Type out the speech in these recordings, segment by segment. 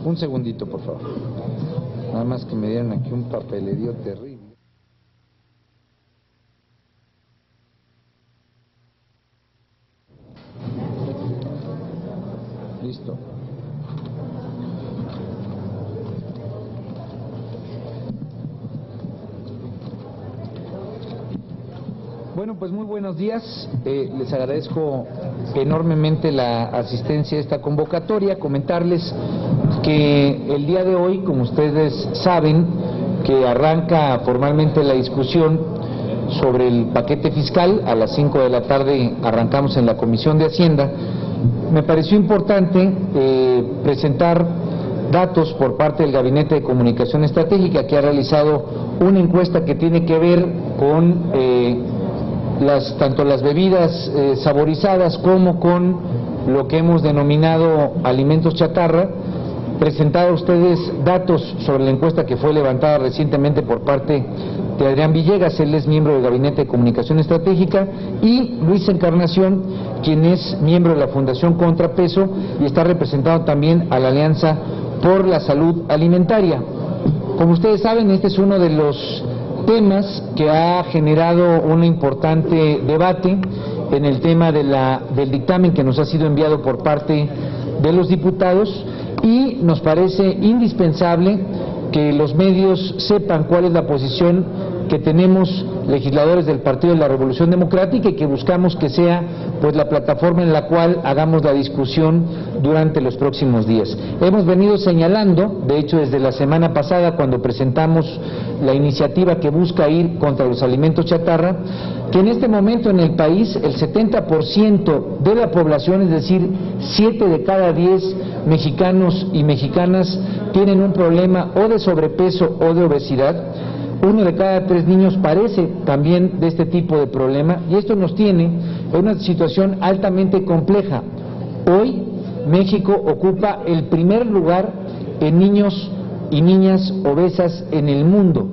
Un segundito, por favor. Nada más que me dieron aquí un papelerío terrible. Listo. Bueno, pues muy buenos días. Les agradezco enormemente la asistencia a esta convocatoria. Comentarles que el día de hoy, como ustedes saben, que arranca formalmente la discusión sobre el paquete fiscal. A las 5 de la tarde arrancamos en la Comisión de Hacienda. Me pareció importante presentar datos por parte del Gabinete de Comunicación Estratégica, que ha realizado una encuesta que tiene que ver con tanto las bebidas saborizadas como con lo que hemos denominado alimentos chatarra. Presentado a ustedes datos sobre la encuesta que fue levantada recientemente por parte de Adrián Villegas, él es miembro del Gabinete de Comunicación Estratégica, y Luis Encarnación, quien es miembro de la Fundación Contrapeso y está representado también a la Alianza por la Salud Alimentaria. Como ustedes saben, este es uno de los temas que ha generado un importante debate en el tema del dictamen que nos ha sido enviado por parte de los diputados, y nos parece indispensable que los medios sepan cuál es la posición que tenemos legisladores del Partido de la Revolución Democrática, y que buscamos que sea pues la plataforma en la cual hagamos la discusión durante los próximos días. Hemos venido señalando, de hecho desde la semana pasada cuando presentamos la iniciativa que busca ir contra los alimentos chatarra, que en este momento en el país el 70% de la población, es decir, 7 de cada 10 mexicanos y mexicanas tienen un problema o de sobrepeso o de obesidad. 1 de cada 3 niños padece también de este tipo de problema, y esto nos tiene en una situación altamente compleja. Hoy México ocupa el primer lugar en niños y niñas obesas en el mundo,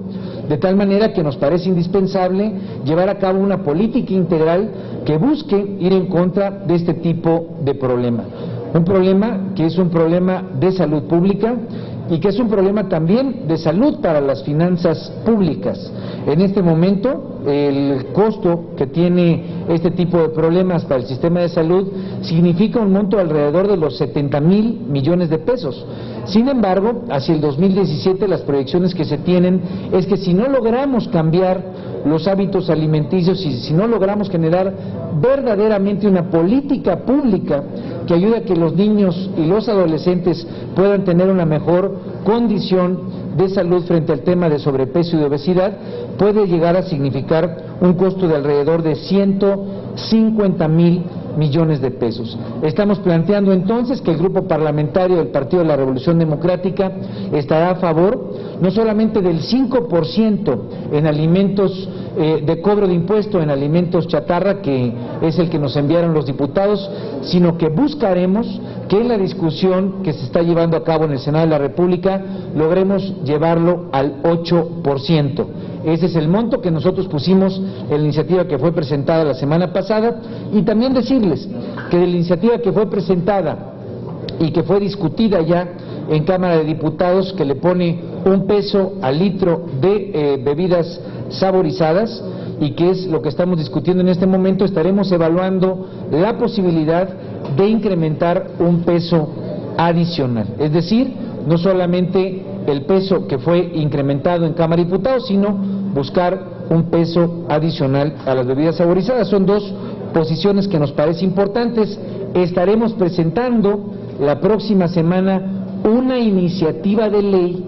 de tal manera que nos parece indispensable llevar a cabo una política integral que busque ir en contra de este tipo de problema. Un problema que es un problema de salud pública y que es un problema también de salud para las finanzas públicas. En este momento, el costo que tiene este tipo de problemas para el sistema de salud significa un monto alrededor de los 70,000 millones de pesos. Sin embargo, hacia el 2017 las proyecciones que se tienen es que si no logramos cambiar los hábitos alimenticios y si no logramos generar verdaderamente una política pública que ayude a que los niños y los adolescentes puedan tener una mejor condición de salud frente al tema de sobrepeso y de obesidad, puede llegar a significar un costo de alrededor de 150,000 millones de pesos. Estamos planteando entonces que el grupo parlamentario del Partido de la Revolución Democrática estará a favor no solamente del 5% en alimentos de cobro de impuesto en alimentos chatarra, que es el que nos enviaron los diputados, sino que buscaremos que en la discusión que se está llevando a cabo en el Senado de la República logremos llevarlo al 8%. Ese es el monto que nosotros pusimos en la iniciativa que fue presentada la semana pasada, y también decirles que de la iniciativa que fue presentada y que fue discutida ya en Cámara de Diputados, que le pone un peso al litro de bebidas saborizadas, y que es lo que estamos discutiendo en este momento, estaremos evaluando la posibilidad de incrementar un peso adicional, es decir, no solamente el peso que fue incrementado en Cámara de Diputados, sino buscar un peso adicional a las bebidas saborizadas. Son dos posiciones que nos parecen importantes. Estaremos presentando la próxima semana una iniciativa de ley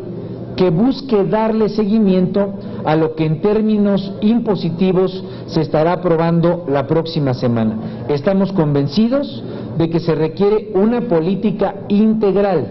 que busque darle seguimiento a lo que en términos impositivos se estará aprobando la próxima semana. Estamos convencidos de que se requiere una política integral,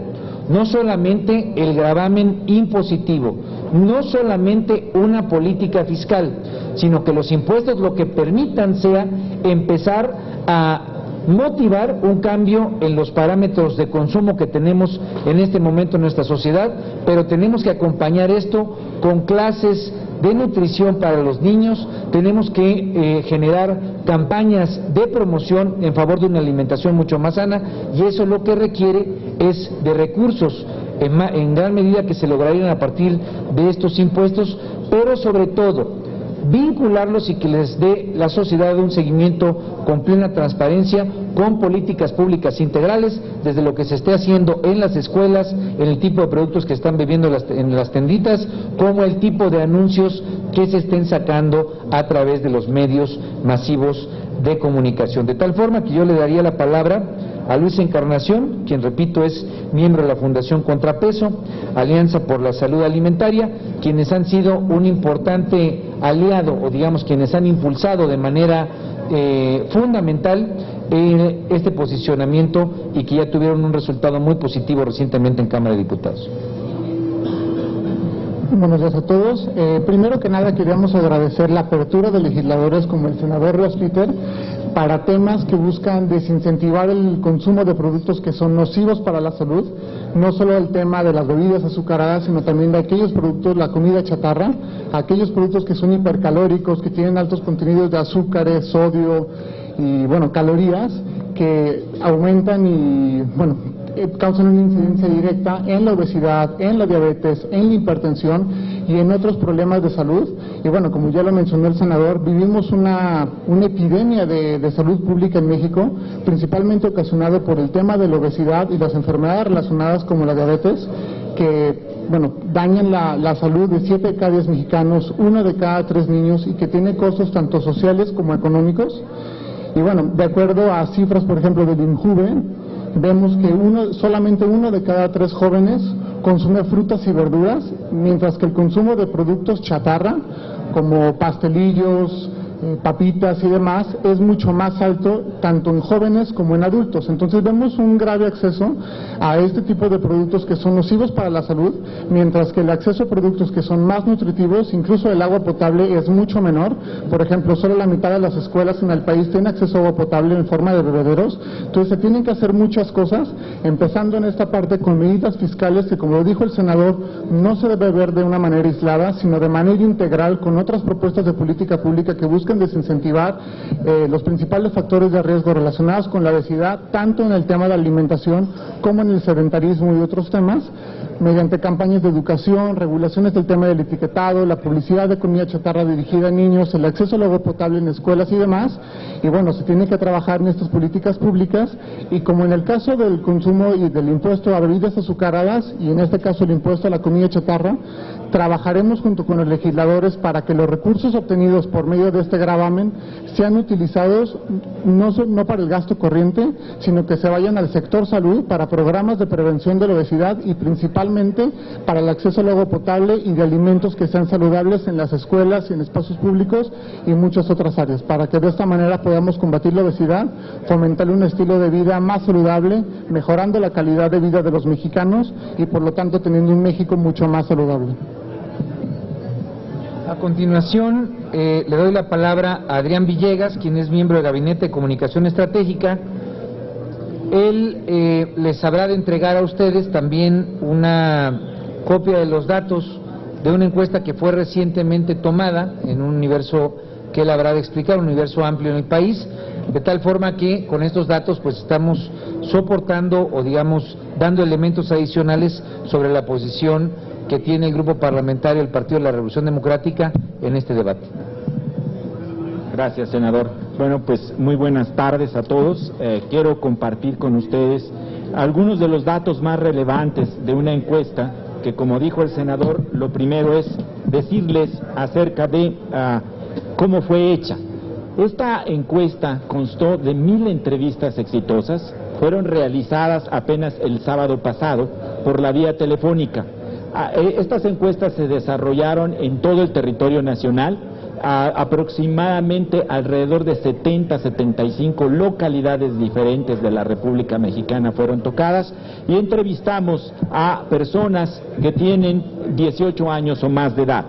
no solamente el gravamen impositivo, no solamente una política fiscal, sino que los impuestos lo que permitan sea empezar a motivar un cambio en los parámetros de consumo que tenemos en este momento en nuestra sociedad, pero tenemos que acompañar esto con clases de nutrición para los niños, tenemos que generar campañas de promoción en favor de una alimentación mucho más sana, y eso lo que requiere es de recursos en gran medida que se lograrían a partir de estos impuestos, pero sobre todo vincularlos y que les dé la sociedad un seguimiento con plena transparencia, con políticas públicas integrales, desde lo que se esté haciendo en las escuelas, en el tipo de productos que están bebiendo en las tenditas, como el tipo de anuncios que se estén sacando a través de los medios masivos de comunicación. De tal forma que yo le daría la palabra a Luis Encarnación, quien, repito, es miembro de la Fundación Contrapeso, Alianza por la Salud Alimentaria, quienes han sido un importante aliado, o digamos quienes han impulsado de manera fundamental este posicionamiento y que ya tuvieron un resultado muy positivo recientemente en Cámara de Diputados. Buenos días a todos. Primero que nada queríamos agradecer la apertura de legisladores como el senador Rosspeter para temas que buscan desincentivar el consumo de productos que son nocivos para la salud, no solo el tema de las bebidas azucaradas, sino también de aquellos productos, la comida chatarra, aquellos productos que son hipercalóricos, que tienen altos contenidos de azúcares, sodio y, calorías, que aumentan y, causan una incidencia directa en la obesidad, en la diabetes, en la hipertensión y en otros problemas de salud. Y como ya lo mencionó el senador, vivimos una epidemia de salud pública en México, principalmente ocasionado por el tema de la obesidad y las enfermedades relacionadas como la diabetes, que dañan la salud de 7 de cada 10 mexicanos, 1 de cada 3 niños, y que tiene costos tanto sociales como económicos. Y de acuerdo a cifras, por ejemplo, del INJUVE, vemos que solamente 1 de cada 3 jóvenes consume frutas y verduras, mientras que el consumo de productos chatarra, como pastelillos, papitas y demás, es mucho más alto tanto en jóvenes como en adultos. Entonces vemos un grave acceso a este tipo de productos que son nocivos para la salud, mientras que el acceso a productos que son más nutritivos, incluso el agua potable, es mucho menor. Por ejemplo, solo la mitad de las escuelas en el país tienen acceso a agua potable en forma de bebederos. Entonces se tienen que hacer muchas cosas, empezando en esta parte con medidas fiscales que, como lo dijo el senador, no se debe ver de una manera aislada, sino de manera integral, con otras propuestas de política pública que buscan desincentivar los principales factores de riesgo relacionados con la obesidad, tanto en el tema de alimentación como en el sedentarismo y otros temas, mediante campañas de educación, regulaciones del tema del etiquetado, la publicidad de comida chatarra dirigida a niños, el acceso al agua potable en escuelas y demás. Y se tiene que trabajar en estas políticas públicas, y como en el caso del consumo y del impuesto a bebidas azucaradas, y en este caso el impuesto a la comida chatarra, trabajaremos junto con los legisladores para que los recursos obtenidos por medio de este gravamen sean utilizados no para el gasto corriente, sino que se vayan al sector salud para programas de prevención de la obesidad y principalmente para el acceso al agua potable y de alimentos que sean saludables en las escuelas y en espacios públicos y muchas otras áreas, para que de esta manera podamos combatir la obesidad, fomentar un estilo de vida más saludable, mejorando la calidad de vida de los mexicanos y por lo tanto teniendo un México mucho más saludable. A continuación, le doy la palabra a Adrián Villegas, quien es miembro del Gabinete de Comunicación Estratégica. Él les habrá de entregar a ustedes también una copia de los datos de una encuesta que fue recientemente tomada en un universo que él habrá de explicar, un universo amplio en el país, de tal forma que con estos datos pues estamos soportando o dando elementos adicionales sobre la posición que tiene el grupo parlamentario del Partido de la Revolución Democrática en este debate. Gracias, senador. Bueno, pues muy buenas tardes a todos. Quiero compartir con ustedes algunos de los datos más relevantes de una encuesta que, como dijo el senador, lo primero es decirles acerca de cómo fue hecha. Esta encuesta constó de 1000 entrevistas exitosas, fueron realizadas apenas el sábado pasado por la vía telefónica. Estas encuestas se desarrollaron en todo el territorio nacional, aproximadamente alrededor de 70-75 localidades diferentes de la República Mexicana fueron tocadas, y entrevistamos a personas que tienen 18 años o más de edad.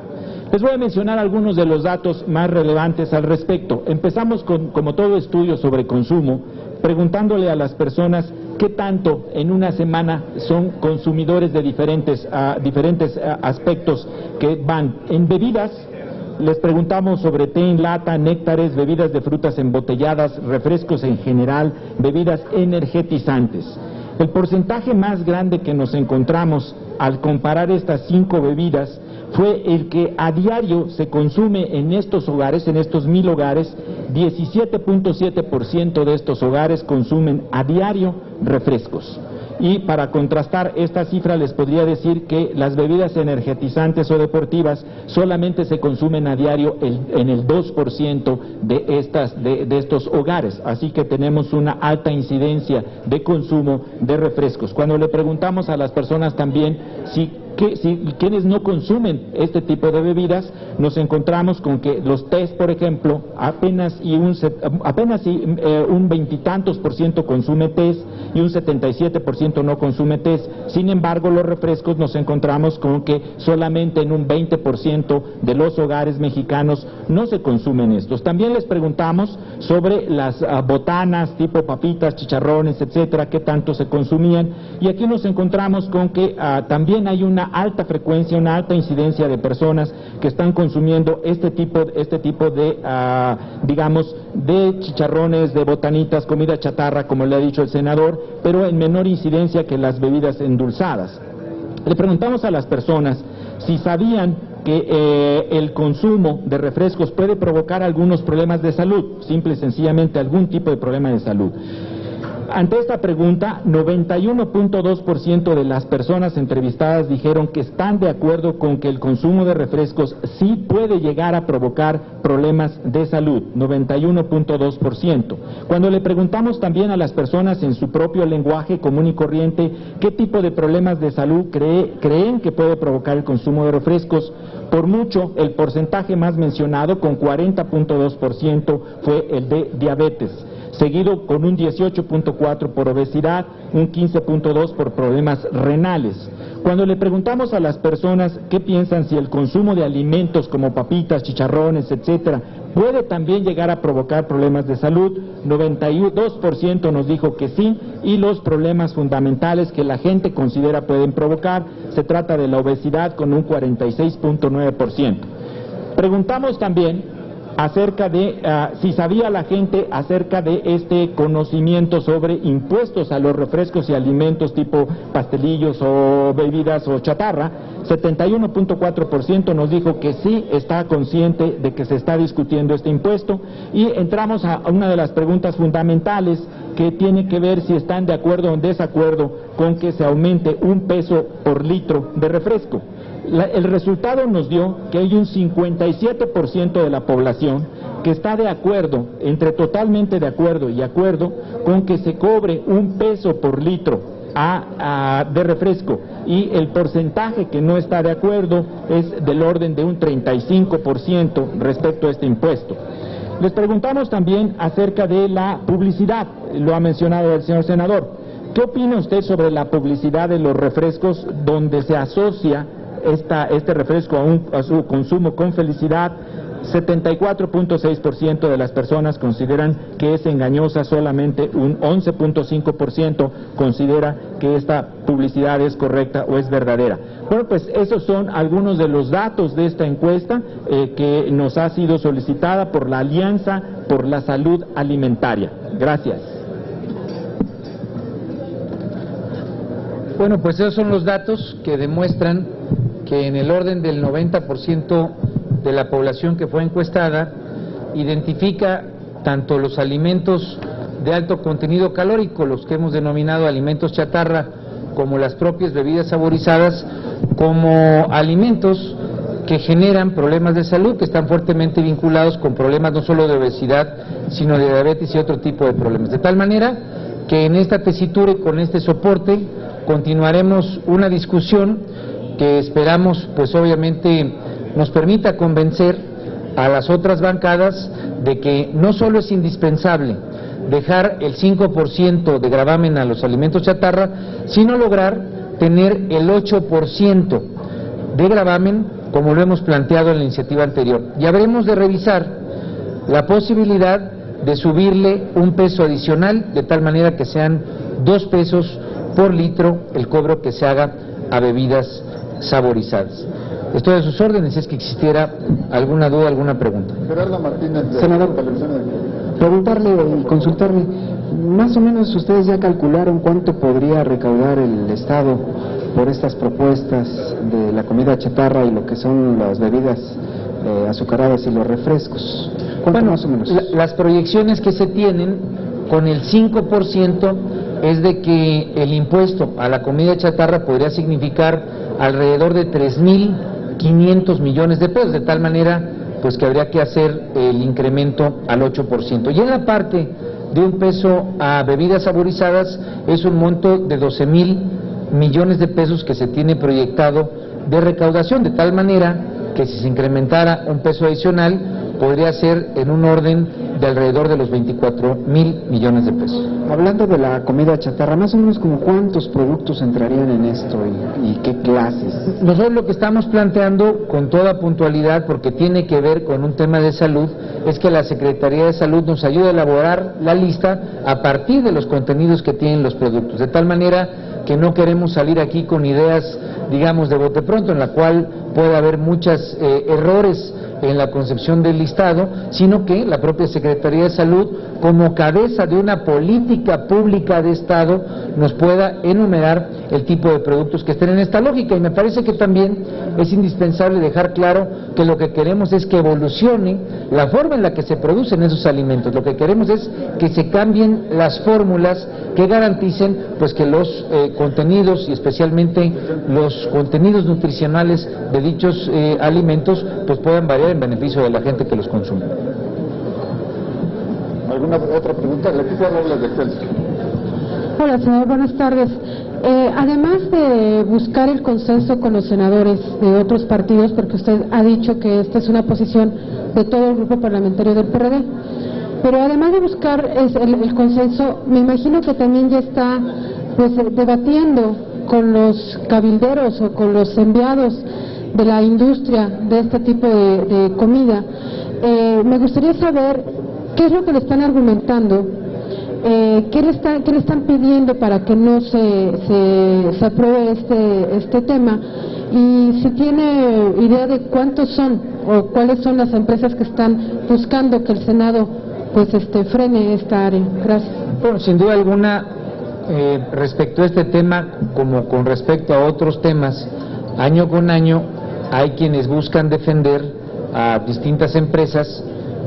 Les voy a mencionar algunos de los datos más relevantes al respecto. Empezamos como todo estudio sobre consumo, preguntándole a las personas qué tanto en una semana son consumidores de diferentes aspectos que van en bebidas. Les preguntamos sobre té en lata, néctares, bebidas de frutas embotelladas, refrescos en general, bebidas energetizantes. El porcentaje más grande que nos encontramos al comparar estas 5 bebidas fue el que a diario se consume en estos hogares, en estos 1000 hogares. 17.7% de estos hogares consumen a diario refrescos. Y para contrastar esta cifra les podría decir que las bebidas energetizantes o deportivas solamente se consumen a diario en el 2% de estos hogares, así que tenemos una alta incidencia de consumo de refrescos. Cuando le preguntamos a las personas también quienes no consumen este tipo de bebidas, nos encontramos con que los tés, por ejemplo, apenas un veintitantos por ciento consume tés y un 77% no consume tés. Sin embargo, los refrescos nos encontramos con que solamente en un 20% de los hogares mexicanos no se consumen estos. También les preguntamos sobre las botanas tipo papitas, chicharrones, etcétera, qué tanto se consumían, y aquí nos encontramos con que también hay una alta frecuencia, una alta incidencia de personas que están consumiendo este tipo de, digamos, de chicharrones, de botanitas, comida chatarra, como le ha dicho el senador, pero en menor incidencia que las bebidas endulzadas. Le preguntamos a las personas si sabían que el consumo de refrescos puede provocar algunos problemas de salud, simple y sencillamente algún tipo de problema de salud. Ante esta pregunta, 91.2% de las personas entrevistadas dijeron que están de acuerdo con que el consumo de refrescos sí puede llegar a provocar problemas de salud, 91.2%. Cuando le preguntamos también a las personas en su propio lenguaje común y corriente qué tipo de problemas de salud creen que puede provocar el consumo de refrescos, por mucho el porcentaje más mencionado, con 40.2%, fue el de diabetes, seguido con un 18.4% por obesidad, un 15.2% por problemas renales. Cuando le preguntamos a las personas qué piensan si el consumo de alimentos como papitas, chicharrones, etcétera, puede también llegar a provocar problemas de salud, 92% nos dijo que sí, y los problemas fundamentales que la gente considera pueden provocar, se trata de la obesidad con un 46.9%. Preguntamos también acerca de si sabía la gente acerca de este conocimiento sobre impuestos a los refrescos y alimentos tipo pastelillos o bebidas o chatarra. 71.4% nos dijo que sí está consciente de que se está discutiendo este impuesto, y entramos a una de las preguntas fundamentales que tiene que ver si están de acuerdo o en desacuerdo con que se aumente un peso por litro de refresco. El resultado nos dio que hay un 57% de la población que está de acuerdo, entre totalmente de acuerdo y acuerdo, con que se cobre un peso por litro de refresco, y el porcentaje que no está de acuerdo es del orden de un 35% respecto a este impuesto. Les preguntamos también acerca de la publicidad, lo ha mencionado el señor senador. ¿Qué opina usted sobre la publicidad de los refrescos donde se asocia este refresco a su consumo con felicidad? 74.6% de las personas consideran que es engañosa, solamente un 11.5% considera que esta publicidad es correcta o es verdadera. Bueno, pues esos son algunos de los datos de esta encuesta que nos ha sido solicitada por la Alianza por la Salud Alimentaria. Gracias. Bueno, pues esos son los datos que demuestran que en el orden del 90% de la población que fue encuestada identifica tanto los alimentos de alto contenido calórico, los que hemos denominado alimentos chatarra, como las propias bebidas saborizadas, como alimentos que generan problemas de salud, que están fuertemente vinculados con problemas no solo de obesidad, sino de diabetes y otro tipo de problemas. De tal manera que en esta tesitura y con este soporte continuaremos una discusión que esperamos, pues obviamente, nos permita convencer a las otras bancadas de que no solo es indispensable dejar el 5% de gravamen a los alimentos chatarra, sino lograr tener el 8% de gravamen, como lo hemos planteado en la iniciativa anterior. Y habremos de revisar la posibilidad de subirle un peso adicional, de tal manera que sean 2 pesos por litro el cobro que se haga a bebidas saborizadas. Estoy a sus órdenes si es que existiera alguna duda, alguna pregunta. Gerardo Martínez, senador, preguntarle y consultarle, Más o menos ustedes ya calcularon cuánto podría recaudar el Estado por estas propuestas de la comida chatarra y lo que son las bebidas azucaradas y los refrescos. ¿Cuánto más o menos? Las proyecciones que se tienen con el 5% es de que el impuesto a la comida chatarra podría significar alrededor de 3.500 millones de pesos, de tal manera pues que habría que hacer el incremento al 8%. Y en la parte de un peso a bebidas saborizadas es un monto de 12.000 millones de pesos que se tiene proyectado de recaudación, de tal manera que si se incrementara un peso adicional podría ser en un orden de alrededor de los 24.000 millones de pesos. Hablando de la comida chatarra, más o menos como cuántos productos entrarían en esto y qué clases. Nosotros lo que estamos planteando con toda puntualidad, porque tiene que ver con un tema de salud, es que la Secretaría de Salud nos ayude a elaborar la lista a partir de los contenidos que tienen los productos, de tal manera que no queremos salir aquí con ideas, digamos, de bote pronto, en la cual puede haber muchos errores en la concepción del listado, sino que la propia Secretaría de Salud, como cabeza de una política pública de Estado, nos pueda enumerar el tipo de productos que estén en esta lógica. Y me parece que también es indispensable dejar claro que lo que queremos es que evolucione la forma en la que se producen esos alimentos. Lo que queremos es que se cambien las fórmulas que garanticen pues que los contenidos y especialmente los contenidos nutricionales de dichos alimentos pues puedan variar en beneficio de la gente que los consume. ¿Alguna otra pregunta? Leticia Robles de Excelsior. Hola, señor, buenas tardes. Además de buscar el consenso con los senadores de otros partidos, porque usted ha dicho que esta es una posición de todo el grupo parlamentario del PRD, pero además de buscar el consenso, me imagino que también ya está pues debatiendo con los cabilderos o con los enviados de la industria de este tipo de comida. Me gustaría saber qué es lo que le están argumentando, qué le están pidiendo para que no se apruebe este tema, y si tiene idea de cuántos son o cuáles son las empresas que están buscando que el Senado pues frene esta área. Gracias. Bueno, sin duda alguna, respecto a este tema, como con respecto a otros temas, año con año hay quienes buscan defender a distintas empresas.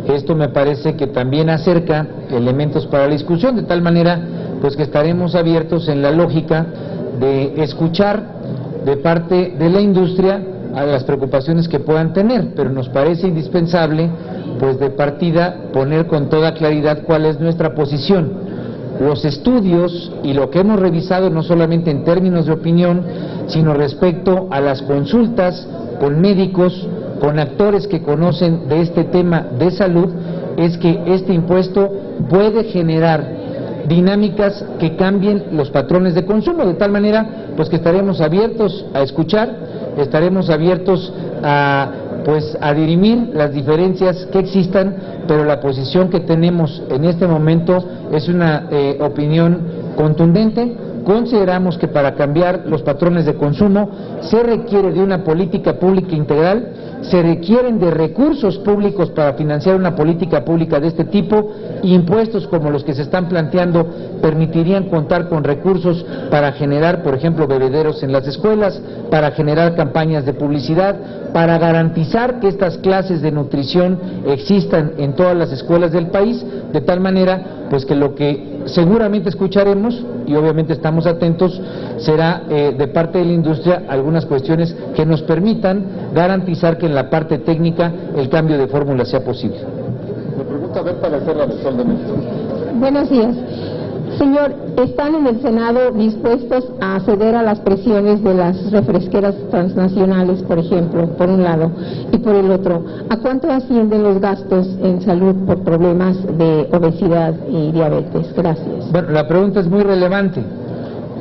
Esto me parece que también acerca elementos para la discusión, de tal manera pues que estaremos abiertos en la lógica de escuchar de parte de la industria a las preocupaciones que puedan tener, pero nos parece indispensable pues de partida poner con toda claridad cuál es nuestra posición. Los estudios y lo que hemos revisado no solamente en términos de opinión, sino respecto a las consultas con médicos, con actores que conocen de este tema de salud, es que este impuesto puede generar dinámicas que cambien los patrones de consumo, de tal manera pues que estaremos abiertos a escuchar, estaremos abiertos a dirimir las diferencias que existan, pero la posición que tenemos en este momento es una opinión contundente. Consideramos que para cambiar los patrones de consumo se requiere de una política pública integral, se requieren de recursos públicos para financiar una política pública de este tipo. Impuestos como los que se están planteando permitirían contar con recursos para generar, por ejemplo, bebederos en las escuelas, para generar campañas de publicidad, para garantizar que estas clases de nutrición existan en todas las escuelas del país, de tal manera pues que lo que seguramente escucharemos, y obviamente estamos atentos, será de parte de la industria algunas cuestiones que nos permitan garantizar que en la parte técnica el cambio de fórmula sea posible. Me pregunta Berta Becerra del Sol de México. Buenos días. Señor, ¿están en el Senado dispuestos a ceder a las presiones de las refresqueras transnacionales, por ejemplo, por un lado, y por el otro? ¿A cuánto ascienden los gastos en salud por problemas de obesidad y diabetes? Gracias. Bueno, la pregunta es muy relevante.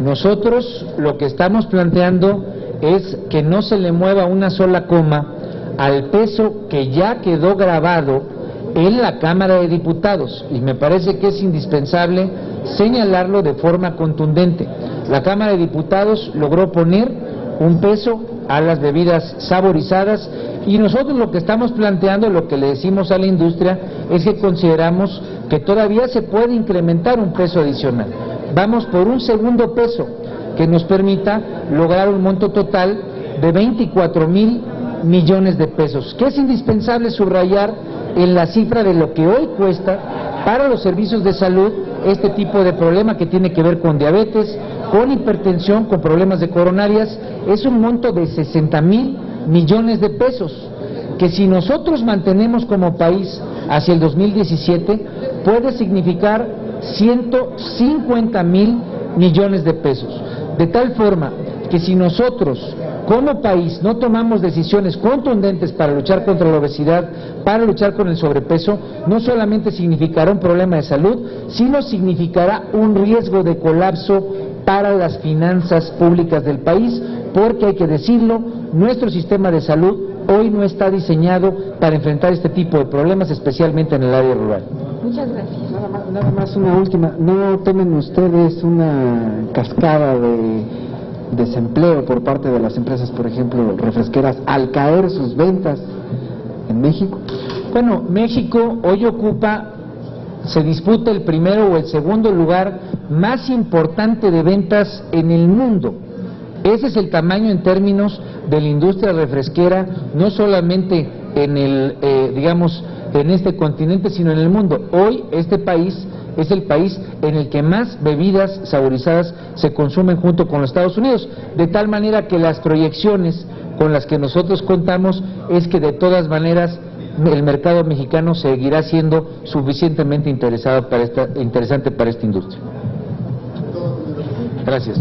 Nosotros lo que estamos planteando es que no se le mueva una sola coma al peso que ya quedó grabado en la Cámara de Diputados, y me parece que es indispensable señalarlo de forma contundente. La Cámara de Diputados logró poner un peso a las bebidas saborizadas, y nosotros lo que estamos planteando, lo que le decimos a la industria, es que consideramos que todavía se puede incrementar un peso adicional. Vamos por un segundo peso que nos permita lograr un monto total de 24,000 millones de pesos, que es indispensable subrayar en la cifra de lo que hoy cuesta para los servicios de salud este tipo de problema que tiene que ver con diabetes, con hipertensión, con problemas de coronarias. Es un monto de 60,000 millones de pesos, que si nosotros mantenemos como país hacia el 2017, puede significar 150,000 millones de pesos. De tal forma que si nosotros como país no tomamos decisiones contundentes para luchar contra la obesidad, para luchar con el sobrepeso, no solamente significará un problema de salud, sino significará un riesgo de colapso para las finanzas públicas del país, porque hay que decirlo, nuestro sistema de salud hoy no está diseñado para enfrentar este tipo de problemas, especialmente en el área rural. Muchas gracias. Nada más una última, ¿no temen ustedes una cascada de desempleo por parte de las empresas, por ejemplo, refresqueras, al caer sus ventas en México? Bueno, México hoy se disputa el primero o el segundo lugar más importante de ventas en el mundo. Ese es el tamaño en términos de la industria refresquera, no solamente en en este continente, sino en el mundo. Hoy este país es el país en el que más bebidas saborizadas se consumen junto con los Estados Unidos, de tal manera que las proyecciones con las que nosotros contamos es que de todas maneras el mercado mexicano seguirá siendo suficientemente interesante para esta industria. Gracias.